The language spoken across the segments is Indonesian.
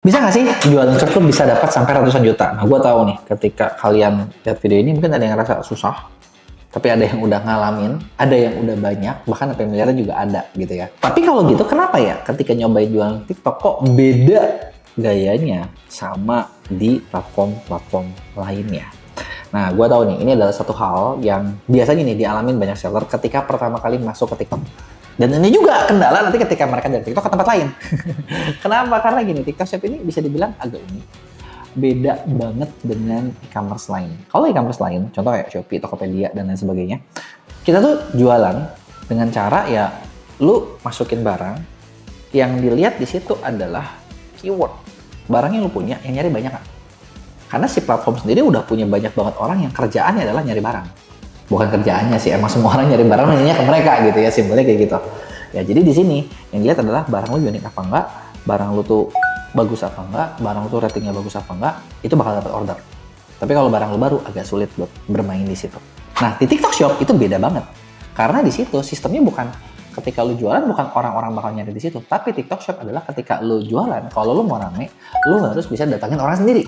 Bisa nggak sih jualan TikTok tuh bisa dapat sampai ratusan juta? Nah, gue tahu nih, ketika kalian lihat video ini mungkin ada yang ngerasa susah, tapi ada yang udah ngalamin, ada yang udah banyak, bahkan sampai miliaran juga ada gitu ya. Tapi kalau gitu kenapa ya ketika nyobain jualan TikTok kok beda gayanya sama di platform-platform lainnya? Nah, gue tahu nih, ini adalah satu hal yang biasanya nih dialamin banyak seller ketika pertama kali masuk ke TikTok. Dan ini juga kendala nanti ketika mereka dari TikTok ke tempat lain. Kenapa? Karena gini, TikTok Shop ini bisa dibilang agak unik. Beda banget dengan e-commerce lain. Kalau e-commerce lain, contoh kayak Shopee, Tokopedia, dan lain sebagainya, kita tuh jualan dengan cara ya, lu masukin barang, yang dilihat di situ adalah keyword. Barang yang lu punya, yang nyari banyak kan? Karena si platform sendiri udah punya banyak banget orang yang kerjaannya adalah nyari barang. Bukan kerjaannya sih, emang semua orang nyari barang nanya ke mereka gitu ya, simpelnya kayak gitu. Ya jadi di sini yang dilihat adalah barang lu unik apa enggak, barang lu tuh bagus apa enggak, barang lu tuh ratingnya bagus apa enggak, itu bakal dapat order. Tapi kalau barang lu baru agak sulit buat bermain di situ. Nah di TikTok Shop itu beda banget, karena di situ sistemnya bukan ketika lu jualan bukan orang-orang bakal nyari di situ, tapi TikTok Shop adalah ketika lu jualan, kalau lu mau rame, lu harus bisa datangin orang sendiri.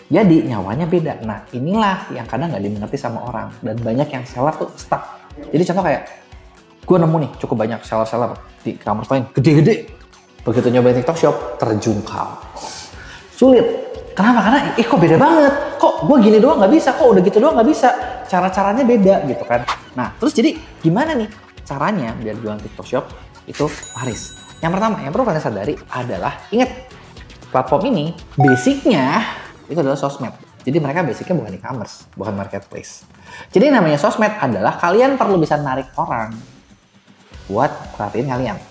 Jadi nyawanya beda. Nah inilah yang kadang nggak dimengerti sama orang, dan banyak yang seller tuh stuck. Jadi contoh kayak gue nemu nih cukup banyak seller-seller di e-commerce lain gede-gede, begitu nyobain TikTok Shop terjungkal, sulit. Kenapa? Karena kok beda banget, kok gue gini doang nggak bisa, kok udah gitu doang nggak bisa, cara-caranya beda gitu kan. Nah terus jadi gimana nih caranya biar jualan TikTok Shop itu laris? Yang pertama yang perlu kalian sadari adalah, ingat, platform ini basicnya itu adalah sosmed. Jadi mereka basicnya bukan e-commerce, bukan marketplace. Jadi namanya sosmed adalah kalian perlu bisa narik orang buat perhatiin kalian.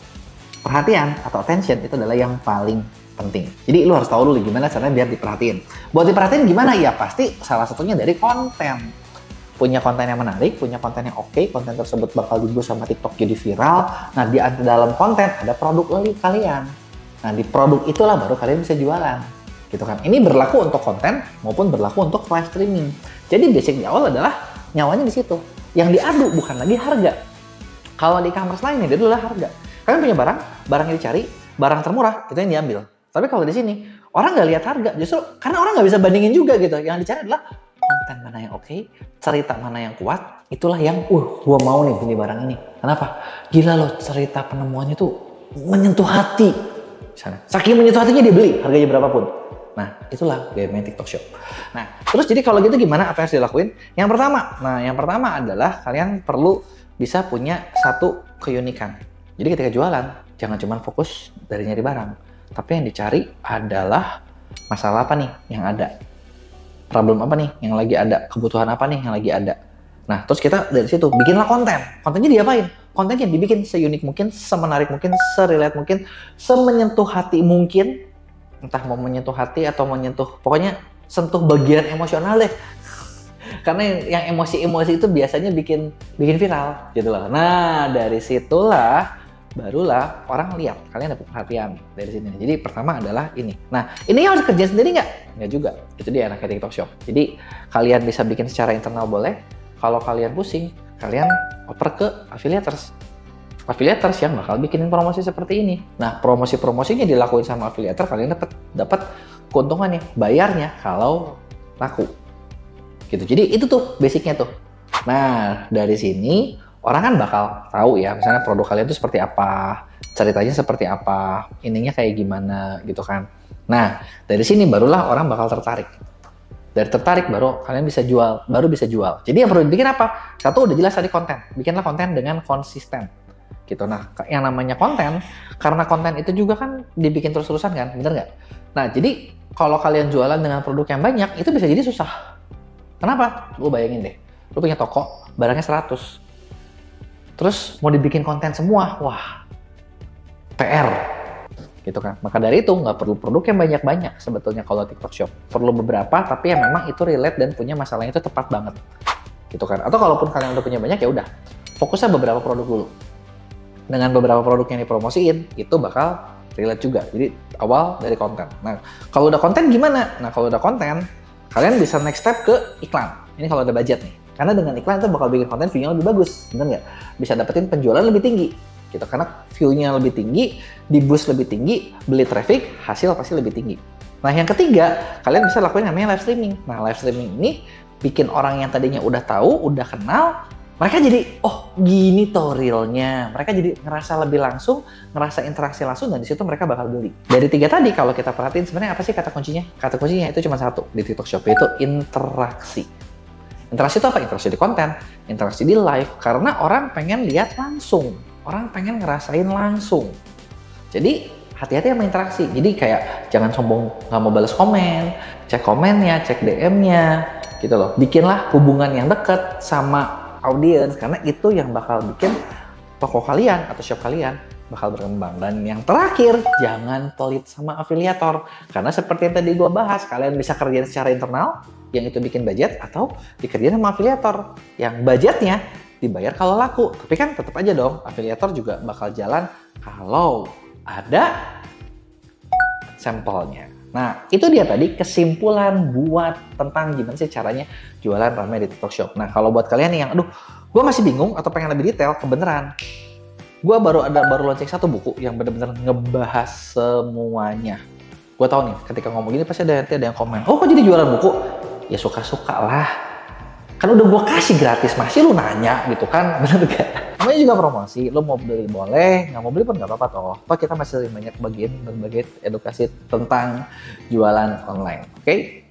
Perhatian atau attention itu adalah yang paling penting. Jadi lu harus tahu dulu gimana caranya biar diperhatiin. Buat diperhatiin gimana? Ya pasti salah satunya dari konten. Punya konten yang menarik, punya konten yang oke, konten tersebut bakal dibuat sama TikTok jadi viral. Nah di dalam konten ada produk kalian. Nah di produk itulah baru kalian bisa jualan. Gitu kan. Ini berlaku untuk konten maupun berlaku untuk live streaming. Jadi basic di awal adalah nyawanya di situ. Yang diadu bukan lagi harga. Kalau di e-commerce lain itu adalah harga. Kalian punya barang yang dicari, barang termurah itu yang diambil. Tapi kalau di sini orang nggak lihat harga, justru karena orang nggak bisa bandingin juga gitu. Yang dicari adalah konten mana yang oke, cerita mana yang kuat. Itulah yang, gua mau nih punya barang ini. Kenapa? Gila loh, cerita penemuannya tuh menyentuh hati. Misalnya, saking menyentuh hatinya dia beli, harganya berapapun. Nah, itulah gaya main TikTok Shop. Nah, terus jadi kalau gitu gimana apa yang harus dilakuin? Yang pertama adalah kalian perlu bisa punya satu keunikan. Jadi ketika jualan, jangan cuma fokus dari nyari barang. Tapi yang dicari adalah masalah apa nih yang ada. Problem apa nih yang lagi ada. Kebutuhan apa nih yang lagi ada. Nah, terus kita dari situ bikinlah konten. Kontennya diapain? Kontennya dibikin seunik mungkin, semenarik mungkin, serelate mungkin, semenyentuh hati mungkin. Entah mau menyentuh hati atau menyentuh, pokoknya sentuh bagian emosional deh. Karena yang emosi-emosi itu biasanya bikin viral gitu loh. Nah dari situlah barulah orang lihat kalian dapat perhatian dari sini. Jadi pertama adalah ini. Nah ini harus kerja sendiri nggak? Nggak juga. Itu dia enaknya TikTok Shop. Jadi kalian bisa bikin secara internal boleh. Kalau kalian pusing, kalian oper ke affiliators yang bakal bikinin promosi seperti ini. Nah, promosi-promosinya dilakuin sama affiliator, kalian dapat keuntungannya, bayarnya kalau laku. Gitu. Jadi itu tuh basicnya tuh. Nah, dari sini orang kan bakal tahu ya, misalnya produk kalian itu seperti apa, ceritanya seperti apa, ininya kayak gimana gitu kan. Nah, dari sini barulah orang bakal tertarik. Dari tertarik baru kalian bisa jual, Jadi yang perlu dibikin apa? Satu udah jelas tadi konten. Bikinlah konten dengan konsisten. Gitu. Nah, yang namanya konten, karena konten itu juga kan dibikin terus-terusan kan, bener nggak? Nah, jadi kalau kalian jualan dengan produk yang banyak, itu bisa jadi susah. Kenapa? Lu bayangin deh, lu punya toko, barangnya 100. Terus mau dibikin konten semua, wah, PR. Gitu kan. Maka dari itu, nggak perlu produk yang banyak-banyak sebetulnya kalau TikTok Shop. Perlu beberapa, tapi yang memang itu relate dan punya masalahnya itu tepat banget. Gitu kan. Atau kalaupun kalian udah punya banyak, ya udah, fokusnya beberapa produk dulu. Dengan beberapa produk yang dipromosiin, itu bakal relate juga. Jadi awal dari konten. Nah, kalau udah konten gimana? Nah, kalau udah konten, kalian bisa next step ke iklan. Ini kalau ada budget nih. Karena dengan iklan itu bakal bikin konten view-nya lebih bagus, bener nggak? Bisa dapetin penjualan lebih tinggi. gitu. Karena view-nya lebih tinggi, di boost lebih tinggi, beli traffic, hasil pasti lebih tinggi. Nah yang ketiga, kalian bisa lakuin namanya live streaming. Nah live streaming ini bikin orang yang tadinya udah tahu, udah kenal, mereka jadi, oh gini tutorialnya. Mereka jadi ngerasa lebih langsung, ngerasa interaksi langsung, dan di situ mereka bakal beli. Dari 3 tadi, kalau kita perhatiin sebenarnya apa sih kata kuncinya? Kata kuncinya itu cuma satu di TikTok Shop, yaitu interaksi. Interaksi itu apa? Interaksi di konten, interaksi di live, karena orang pengen lihat langsung. Orang pengen ngerasain langsung. Jadi, hati-hati sama interaksi. Jadi kayak jangan sombong nggak mau balas komen, cek komennya, cek DM-nya, gitu loh. Bikinlah hubungan yang dekat sama audiens, karena itu yang bakal bikin toko kalian atau shop kalian bakal berkembang. Dan yang terakhir, jangan pelit sama afiliator, karena seperti yang tadi gue bahas, kalian bisa kerjain secara internal yang itu bikin budget, atau dikerjain sama afiliator yang budgetnya dibayar kalau laku. Tapi kan tetap aja dong, afiliator juga bakal jalan kalau ada sampelnya. Nah, itu dia tadi kesimpulan buat tentang gimana sih caranya jualan rame di TikTok Shop. Nah, kalau buat kalian nih yang, aduh, gue masih bingung atau pengen lebih detail, kebenaran. Gue baru launching satu buku yang bener-bener ngebahas semuanya. Gue tahu nih, ketika ngomong gini pasti ada yang komen, oh kok jadi jualan buku? Ya suka-suka lah. Kan udah gue kasih gratis, masih lu nanya gitu kan, bener gak? Namanya juga promosi, lu mau beli boleh, nggak mau beli pun nggak apa-apa toh. Toh kita masih banyak berbagi edukasi tentang jualan online, oke?